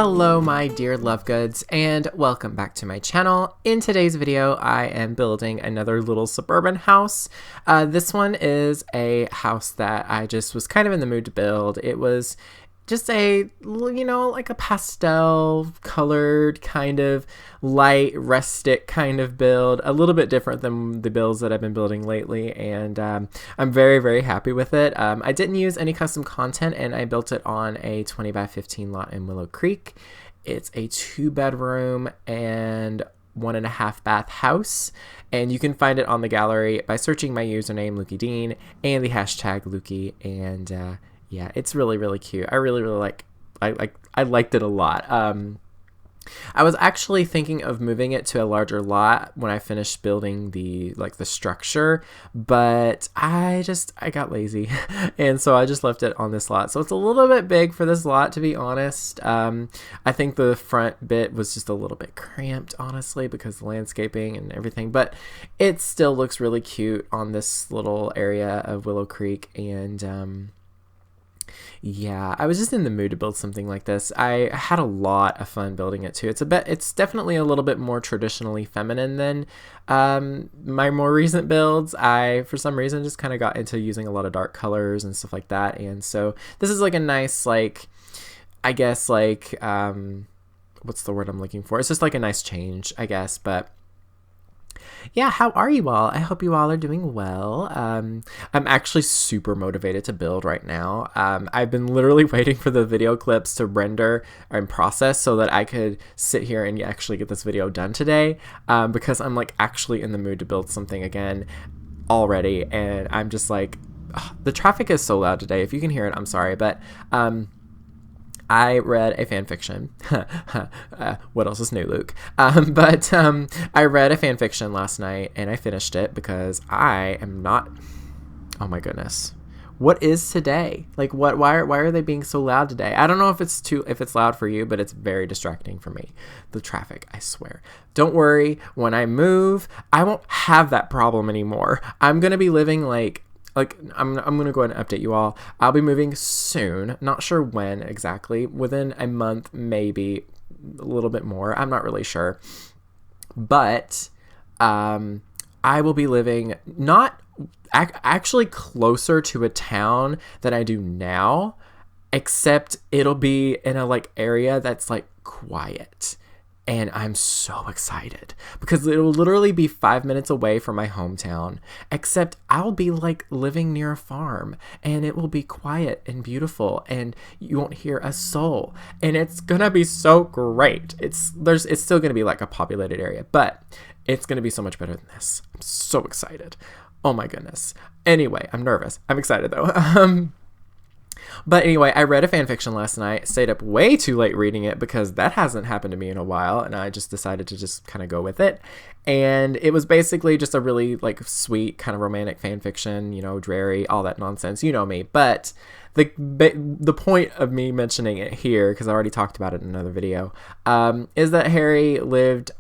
Hello my dear love goods and welcome back to my channel. In today's video I am building another little suburban house. This one is a house that I just was kind of in the mood to build. It was just a, like a pastel colored kind of light rustic kind of build, a little bit different than the builds that I've been building lately, and I'm very happy with it. I didn't use any custom content and I built it on a 20 by 15 lot in Willow Creek. It's a 2-bedroom and 1.5 bath house, and you can find it on the gallery by searching my username lukeydean and the hashtag Lukey, and yeah, it's really cute. I really I liked it a lot. I was actually thinking of moving it to a larger lot when I finished building the structure, but I got lazy and so I just left it on this lot. So it's a little bit big for this lot, to be honest. I think the front bit was just a little bit cramped, honestly, because the landscaping and everything, but it still looks really cute on this little area of Willow Creek, and yeah, I was just in the mood to build something like this. I had a lot of fun building it too. It's definitely a little bit more traditionally feminine than my more recent builds. I, for some reason, just kind of got into using a lot of dark colors and stuff like that. And so this is like a nice, I guess, what's the word I'm looking for? It's just like a nice change, I guess, but yeah, how are you all? I hope you all are doing well. I'm actually super motivated to build right now. I've been literally waiting for the video clips to render and process so that I could sit here and actually get this video done today, because I'm actually in the mood to build something again already, and I'm just ugh, the traffic is so loud today. If you can hear it, I'm sorry, but I read a fan fiction. What else is new, Luke? I read a fan fiction last night and I finished it because I am not. Oh my goodness, what is today? Why are they being so loud today? I don't know if it's loud for you, but it's very distracting for me. The traffic, I swear. Don't worry, when I move, I won't have that problem anymore. I'm gonna be living I'm gonna go ahead and update you all. I'll be moving soon, not sure when exactly, within a month, maybe a little bit more, I'm not really sure, but I will be living actually closer to a town than I do now, except it'll be in a area that's quiet. And I'm so excited because it'll literally be 5 minutes away from my hometown, except I'll be living near a farm, and it will be quiet and beautiful and you won't hear a soul, and it's gonna be so great. It's still gonna be a populated area, but it's gonna be so much better than this. I'm so excited. Oh my goodness. Anyway, I'm nervous. I'm excited though. But anyway, I read a fan fiction last night, stayed up way too late reading it because that hasn't happened to me in a while, and I just decided to just kind of go with it. And it was basically just a really sweet kind of romantic fan fiction, dreary, all that nonsense, you know me. But the point of me mentioning it here, because I already talked about it in another video, is that Harry lived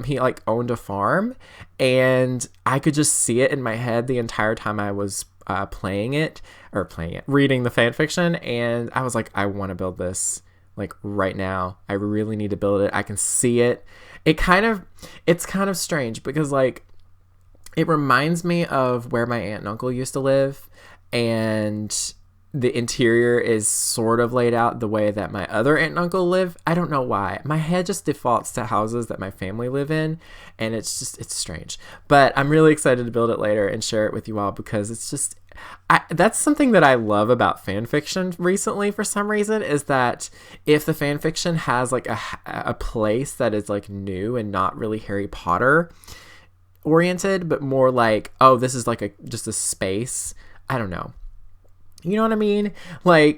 he owned a farm, and I could just see it in my head the entire time I was reading the fan fiction, and I was I want to build this right now. I really need to build it. I can see it. It's kind of strange because it reminds me of where my aunt and uncle used to live, and the interior is sort of laid out the way that my other aunt and uncle live. I don't know why. My head just defaults to houses that my family live in, and it's strange. But I'm really excited to build it later and share it with you all because it's just, that's something that I love about fan fiction recently for some reason, is that if the fan fiction has a place that is new and not really Harry Potter oriented, but more oh, this is just a space. I don't know. You know what I mean?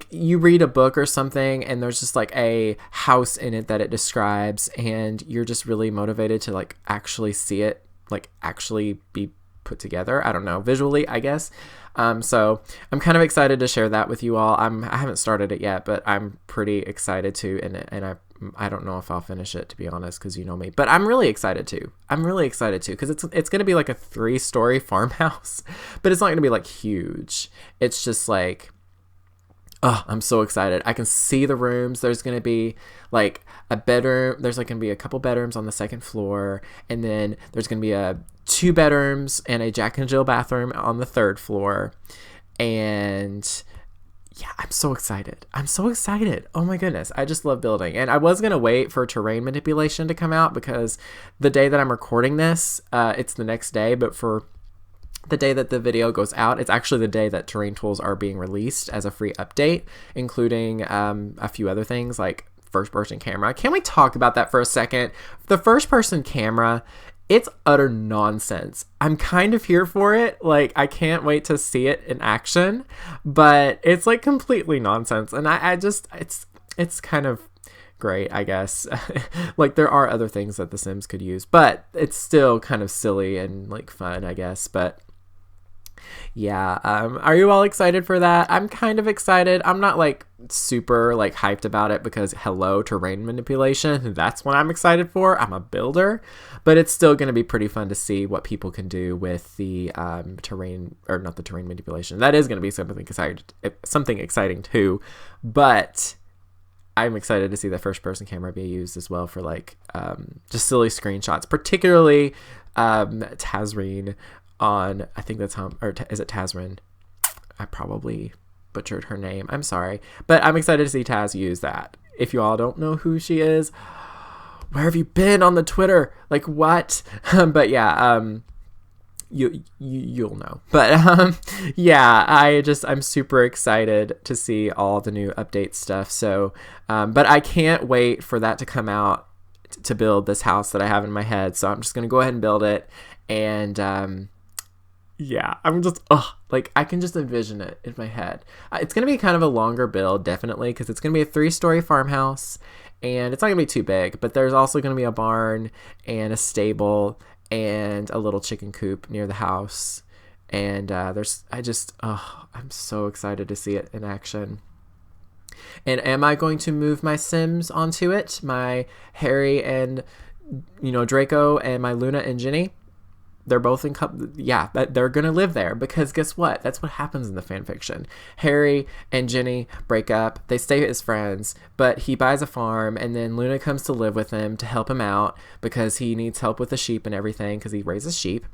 You read a book or something and there's just a house in it that it describes, and you're just really motivated to actually see it, actually be put together. I don't know, visually, I guess. So I'm kind of excited to share that with you all. I haven't started it yet, but I'm pretty excited to, and I don't know if I'll finish it, to be honest, because you know me, but I'm really excited to. Because it's going to be a 3-story farmhouse, but it's not going to be huge. It's just Oh, I'm so excited. I can see the rooms. There's going to be like a bedroom. There's like going to be a couple bedrooms on the second floor. And then there's going to be two bedrooms and a Jack and Jill bathroom on the third floor. And yeah, I'm so excited. I'm so excited. Oh my goodness. I just love building. And I was going to wait for terrain manipulation to come out because the day that I'm recording this, it's the next day. But for the day that the video goes out, it's actually the day that terrain tools are being released as a free update, including a few other things like first person camera. Can we talk about that for a second? The first person camera, it's utter nonsense. I'm kind of here for it. Like, I can't wait to see it in action, but it's like completely nonsense. And I just, it's kind of great, I guess. Like, there are other things that The Sims could use, but it's still kind of silly and like fun, I guess. But yeah, are you all excited for that? I'm kind of excited. I'm not like super like hyped about it because hello, terrain manipulation, that's what I'm excited for. I'm a builder, but it's still going to be pretty fun to see what people can do with the terrain, or not the terrain manipulation. That is going to be something exciting too, but I'm excited to see the first person camera be used as well for like just silly screenshots, particularly Tazreen on, I think that's how, or is it Tazrin? I probably butchered her name. I'm sorry. But I'm excited to see Taz use that. If you all don't know who she is, where have you been on the Twitter? Like, what? But yeah, you'll know. But yeah, I'm super excited to see all the new update stuff. So, but I can't wait for that to come out to build this house that I have in my head. So I'm just going to go ahead and build it. And, yeah, I'm just, like, I can just envision it in my head. It's going to be kind of a longer build, definitely, because it's going to be a 3-story farmhouse, and it's not going to be too big, but there's also going to be a barn and a stable and a little chicken coop near the house. And I'm so excited to see it in action. And am I going to move my Sims onto it? My Harry and, Draco, and my Luna and Ginny? They're both in yeah, they're gonna live there, because guess what? That's what happens in the fan fiction. Harry and Ginny break up. They stay as friends, but he buys a farm, and then Luna comes to live with him to help him out because he needs help with the sheep and everything because he raises sheep.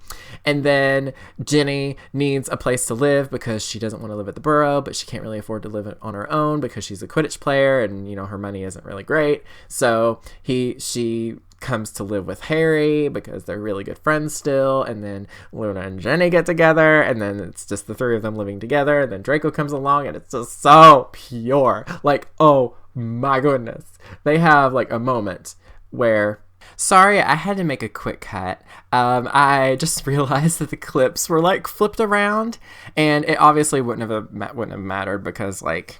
And then Ginny needs a place to live because she doesn't want to live at the borough, but she can't really afford to live on her own because she's a Quidditch player and her money isn't really great. So she comes to live with Harry because they're really good friends still, and then Luna and Jenny get together, and then it's just the three of them living together, and then Draco comes along, and it's just so pure. Like, oh my goodness. They have like a moment where, sorry, I had to make a quick cut. I just realized that the clips were like flipped around, and it obviously wouldn't have mattered because, like,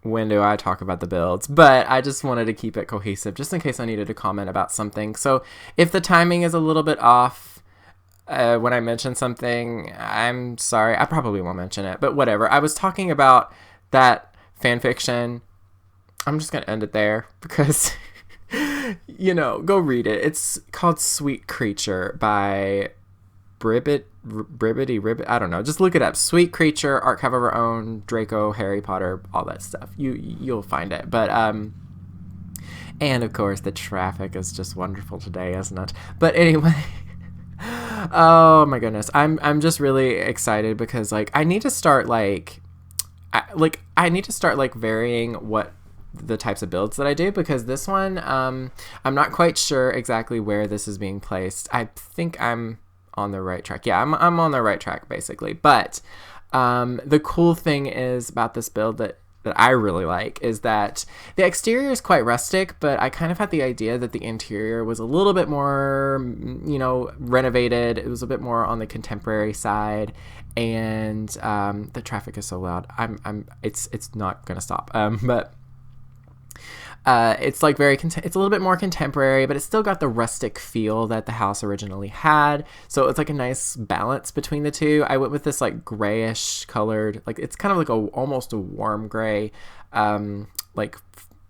when do I talk about the builds? But I just wanted to keep it cohesive just in case I needed to comment about something. So if the timing is a little bit off when I mention something, I'm sorry. I probably won't mention it, but whatever. I was talking about that fan fiction. I'm just going to end it there because, go read it. It's called Sweet Creature by Bribbity Ribbit, I don't know. Just look it up. Sweet Creature, archive of our own, Draco, Harry Potter, all that stuff. You'll find it. But and of course the traffic is just wonderful today, isn't it? But anyway, oh my goodness, I'm just really excited because like I need to start varying what the types of builds that I do, because this one I'm not quite sure exactly where this is being placed. I think I'm on the right track. Yeah, I'm on the right track basically. But the cool thing is about this build that I really like is that the exterior is quite rustic, but I kind of had the idea that the interior was a little bit more, renovated. It was a bit more on the contemporary side, and the traffic is so loud. It's not gonna stop. But it's like it's a little bit more contemporary, but it's still got the rustic feel that the house originally had. So it's like a nice balance between the two. I went with this like grayish colored, like it's kind of like almost a warm gray, like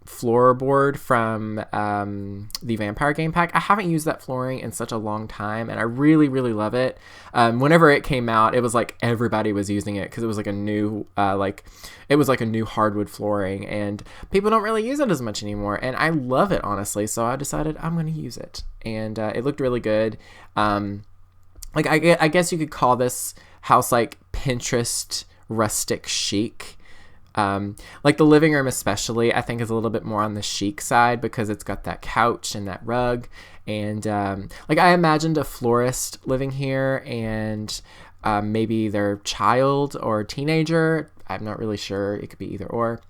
floorboard from the Vampire game pack. I haven't used that flooring in such a long time, and I really, really love it. Whenever it came out, it was like everybody was using it because it was like a new new hardwood flooring, and people don't really use it as much anymore. And I love it, honestly. So I decided I'm going to use it, and it looked really good. Like I guess you could call this house like Pinterest rustic chic. Like the living room especially, I think is a little bit more on the chic side because it's got that couch and that rug. And like I imagined a florist living here and maybe their child or teenager. I'm not really sure. It could be either or.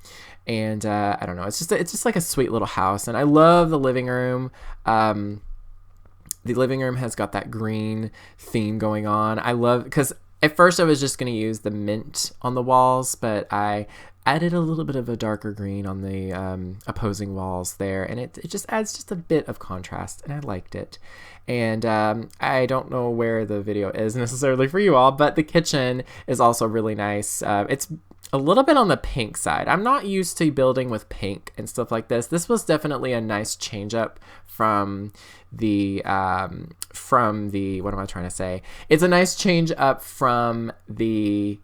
And I don't know. It's just like a sweet little house. And I love the living room. The living room has got that green theme going on. I love, because at first I was just going to use the mint on the walls, but I added a little bit of a darker green on the opposing walls there, and it just adds just a bit of contrast, and I liked it. And I don't know where the video is necessarily for you all, but the kitchen is also really nice. It's a little bit on the pink side. I'm not used to building with pink and stuff like this. This was definitely a nice change up from the what am I trying to say? It's a nice change up from the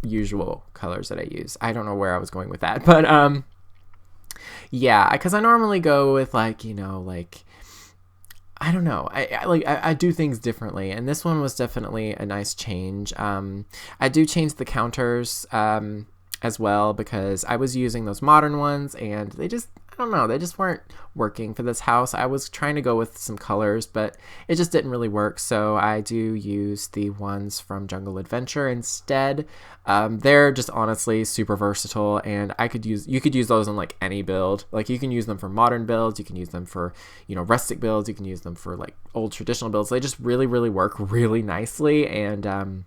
usual colors that I use. I don't know where I was going with that, but yeah, because I normally go with like, you know, like, I don't know. I do things differently, and this one was definitely a nice change. I do change the counters as well because I was using those modern ones, and they just, I don't know, they just weren't working for this house. I was trying to go with some colors, but it just didn't really work. So I do use the ones from Jungle Adventure instead. They're just honestly super versatile, and you could use those in like any build. Like you can use them for modern builds, you can use them for, you know, rustic builds, you can use them for like old traditional builds. They just really, really work really nicely, and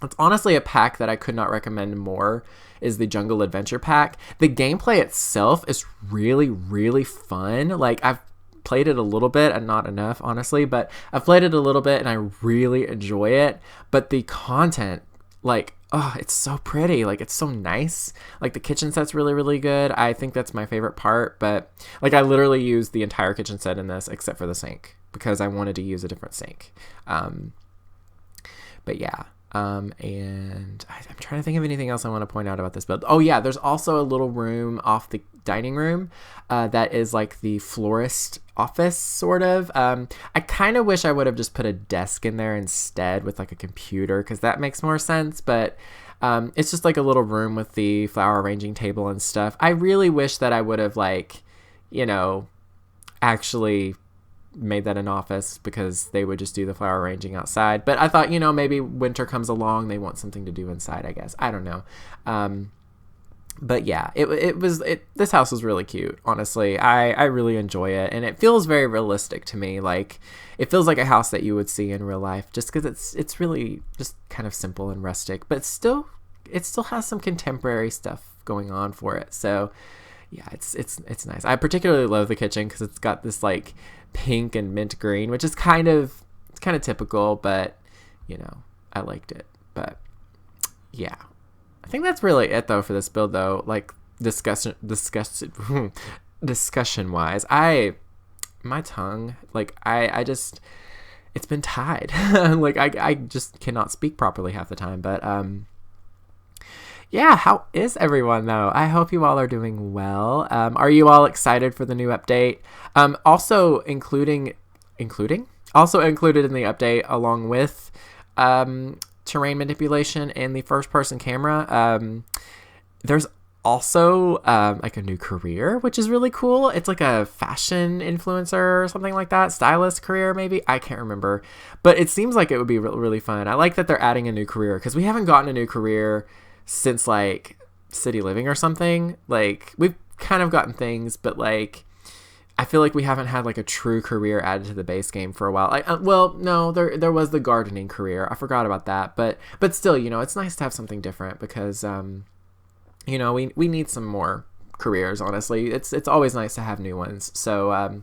it's honestly a pack that I could not recommend more is the Jungle Adventure pack. The gameplay itself is really, really fun. Like I've played it a little bit and not enough, honestly, but I've played it a little bit and I really enjoy it. But the content, like, oh, it's so pretty. Like it's so nice. Like the kitchen set's really, really good. I think that's my favorite part, but like I literally used the entire kitchen set in this except for the sink because I wanted to use a different sink. But yeah. And I'm trying to think of anything else I want to point out about this build. Oh yeah, there's also a little room off the dining room that is like the florist office sort of. I kind of wish I would have just put a desk in there instead with like a computer because that makes more sense, but it's just like a little room with the flower arranging table and stuff. I really wish that I would have like, you know, actually made that an office because they would just do the flower arranging outside. But I thought, you know, maybe winter comes along, they want something to do inside, I guess. I don't know. But yeah, this house was really cute, honestly. I really enjoy it, and it feels very realistic to me. Like it feels like a house that you would see in real life just because it's really just kind of simple and rustic, but it still has some contemporary stuff going on for it. So yeah, it's nice. I particularly love the kitchen because it's got this like pink and mint green, which is kind of typical, but you know, I liked it. But yeah, I think that's really it though for this build though. Like discussion wise, my tongue, like I just, it's been tied. Like I just cannot speak properly half the time. But yeah, how is everyone though? I hope you all are doing well. Are you all excited for the new update? Also included in the update, along with terrain manipulation and the first person camera, there's also like a new career, which is really cool. It's like a fashion influencer or something like that, stylist career maybe, I can't remember, but it seems like it would be really fun. I like that they're adding a new career because we haven't gotten a new career since like City Living or something. Like we've kind of gotten things, but like I feel like we haven't had like a true career added to the base game for a while. Well, no, there was the gardening career. I forgot about that, but still, you know, it's nice to have something different because you know, we need some more careers. Honestly, it's always nice to have new ones. So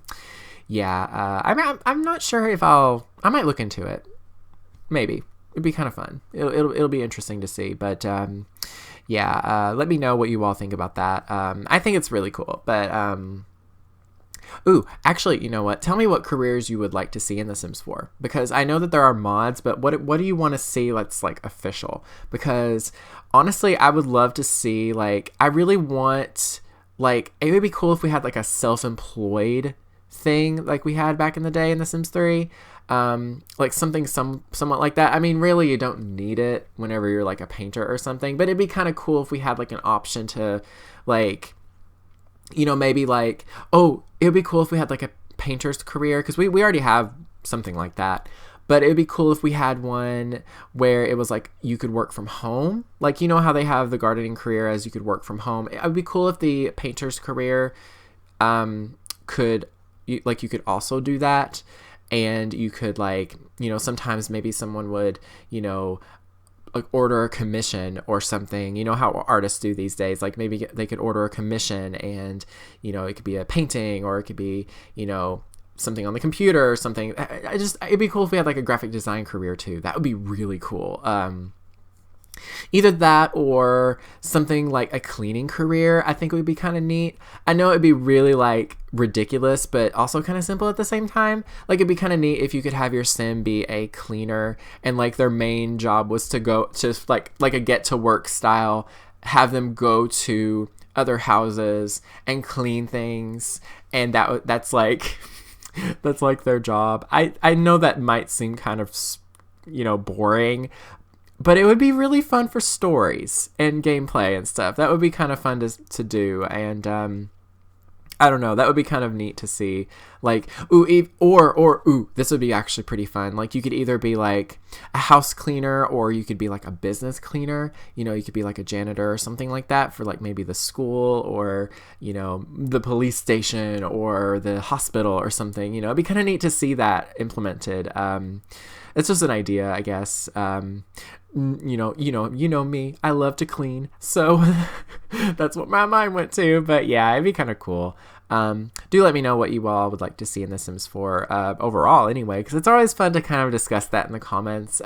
yeah, I'm not sure if I might look into it. Maybe. It'd be kind of fun. It'll be interesting to see. But yeah, let me know what you all think about that. I think it's really cool. But ooh, actually, you know what? Tell me what careers you would like to see in The Sims 4, because I know that there are mods, but what do you want to see that's like official? Because honestly, I would love to see, like, I really want, like, it would be cool if we had like a self-employed thing like we had back in the day in The Sims 3. Like something somewhat like that. I mean, really, you don't need it whenever you're like a painter or something, but it'd be kind of cool if we had like an option to, like, you know, maybe like, oh, it would be cool if we had like a painter's career, because we already have something like that. But it would be cool if we had one where it was like you could work from home. Like, you know how they have the gardening career as you could work from home. It would be cool if the painter's career you could also do that. And you could, like, you know, sometimes maybe someone would, you know, like order a commission or something. You know how artists do these days. Like, maybe they could order a commission and, you know, it could be a painting, or it could be, you know, something on the computer or something. It'd be cool if we had like a graphic design career too. That would be really cool. Either that or something like a cleaning career, I think would be kind of neat. I know it'd be really like ridiculous, but also kind of simple at the same time. Like, it'd be kind of neat if you could have your sim be a cleaner, and like their main job was to go to like a get to work style, have them go to other houses and clean things, and that's like that's like their job. I know that might seem kind of, you know, boring, but it would be really fun for stories and gameplay and stuff. That would be kind of fun to do. And I don't know, that would be kind of neat to see. Like, ooh, this would be actually pretty fun. Like, you could either be like a house cleaner, or you could be like a business cleaner. You know, you could be like a janitor or something like that for like maybe the school, or, you know, the police station or the hospital or something. You know, it'd be kind of neat to see that implemented. It's just an idea, I guess. You know me, I love to clean, so that's what my mind went to. But yeah, it'd be kind of cool. Do let me know what you all would like to see in The Sims 4 overall anyway, because it's always fun to kind of discuss that in the comments.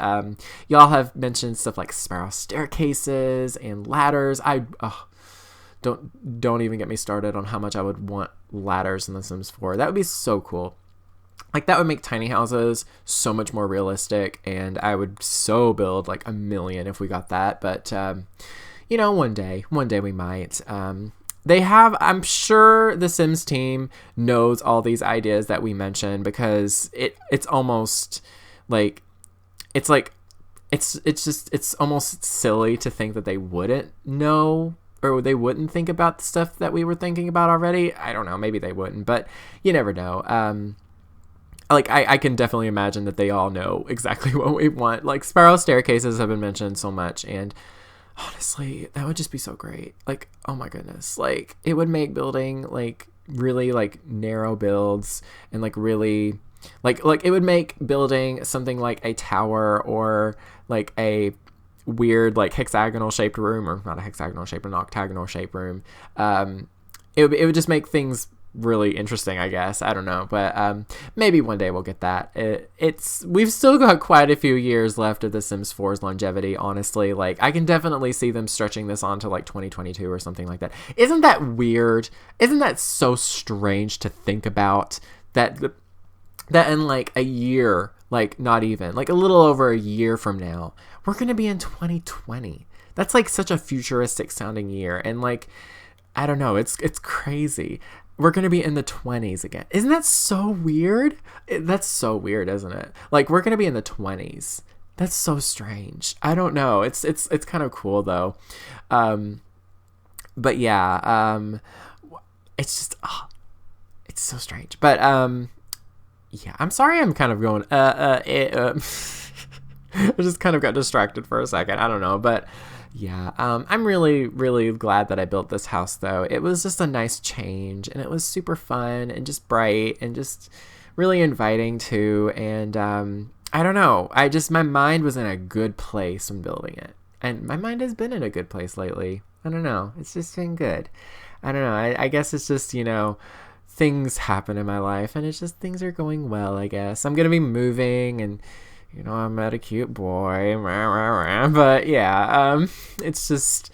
Y'all have mentioned stuff like spiral staircases and ladders. Don't even get me started on how much I would want ladders in The Sims 4. That would be so cool. Like, that would make tiny houses so much more realistic, and I would so build like a million if we got that. But you know, one day we might. I'm sure the Sims team knows all these ideas that we mentioned, because it's almost like it's almost silly to think that they wouldn't know, or they wouldn't think about the stuff that we were thinking about already. I don't know, maybe they wouldn't, but you never know. Like, I can definitely imagine that they all know exactly what we want. Like, spiral staircases have been mentioned so much, and honestly, that would just be so great. Like, oh my goodness. Like, it would make building, like, really, like, narrow builds, and, like, really, like, it would make building something like a tower, or, like, a weird, like, hexagonal shaped room, or not a hexagonal shape, an octagonal shaped room. It would just make things really interesting, I guess. I don't know, but maybe one day we'll get that. We've still got quite a few years left of The Sims 4's longevity, honestly. Like, I can definitely see them stretching this on to like 2022 or something like that. Isn't that weird? Isn't that so strange to think about, that in like a year, like not even, like a little over a year from now, we're gonna be in 2020. That's like such a futuristic sounding year, and like, I don't know, it's crazy. We're going to be in the 20s again. Isn't that so weird? That's so weird, isn't it? Like, we're going to be in the 20s. That's so strange. I don't know. It's kind of cool, though. But yeah, it's just, it's so strange. But yeah, I'm sorry I'm kind of going, I just kind of got distracted for a second. I don't know, but yeah, I'm really, really glad that I built this house, though. It was just a nice change, and it was super fun and just bright and just really inviting too. And I don't know, my mind was in a good place when building it, and my mind has been in a good place lately. I don't know, it's just been good. I don't know, I guess it's just, you know, things happen in my life, and it's just things are going well, I guess. I'm gonna be moving, and you know, I met a cute boy, but yeah, it's just,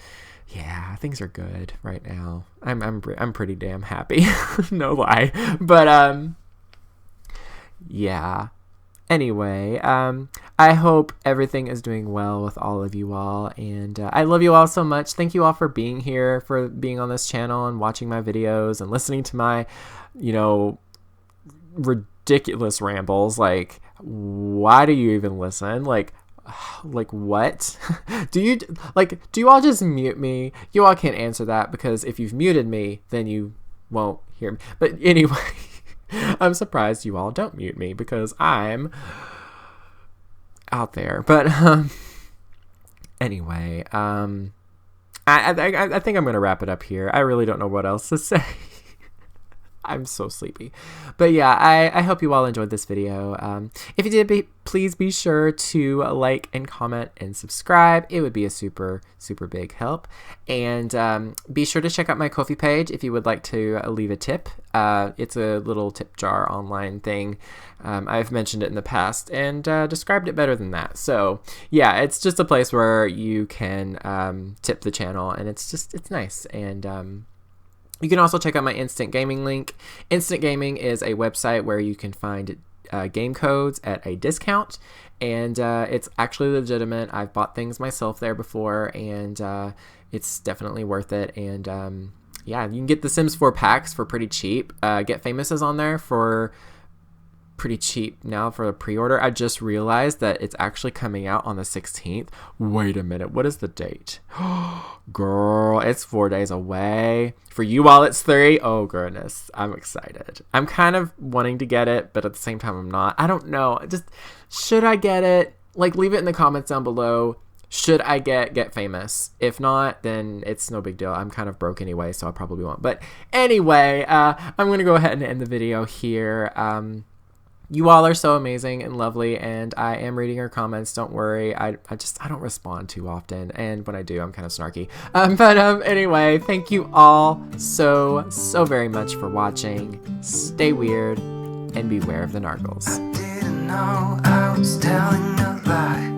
yeah, things are good right now. I'm pretty damn happy. No lie. But yeah. Anyway, I hope everything is doing well with all of you all, and I love you all so much. Thank you all for being here, for being on this channel and watching my videos and listening to my, you know, ridiculous rambles. Like, why do you even listen? Like what? do you all just mute me? You all can't answer that, because if you've muted me, then you won't hear me. But anyway, I'm surprised you all don't mute me, because I'm out there. But anyway, I think I'm gonna wrap it up here. I really don't know what else to say. I'm so sleepy. But yeah, I hope you all enjoyed this video. If you did, please be sure to like and comment and subscribe. It would be a super, super big help. And be sure to check out my Ko-fi page if you would like to leave a tip. It's a little tip jar online thing. I've mentioned it in the past and described it better than that. So yeah, it's just a place where you can tip the channel, and it's nice. And you can also check out my Instant Gaming link. Instant Gaming is a website where you can find game codes at a discount, and it's actually legitimate. I've bought things myself there before, and it's definitely worth it. And yeah, you can get the Sims 4 packs for pretty cheap. Get Famous is on there for pretty cheap now for a pre-order. I just realized that it's actually coming out on the 16th. Wait a minute, what is the date? Girl, it's 4 days away. For you all, it's 3. Oh goodness, I'm excited. I'm kind of wanting to get it, but at the same time I'm not. I don't know, just should I get it? Like, leave it in the comments down below. Should I get Famous? If not, then it's no big deal. I'm kind of broke anyway, so I probably won't. But anyway, I'm gonna go ahead and end the video here. You all are so amazing and lovely, and I am reading your comments. Don't worry. I don't respond too often, and when I do, I'm kind of snarky. But anyway, thank you all so very much for watching. Stay weird and beware of the nargles. I didn't know I was telling a lie.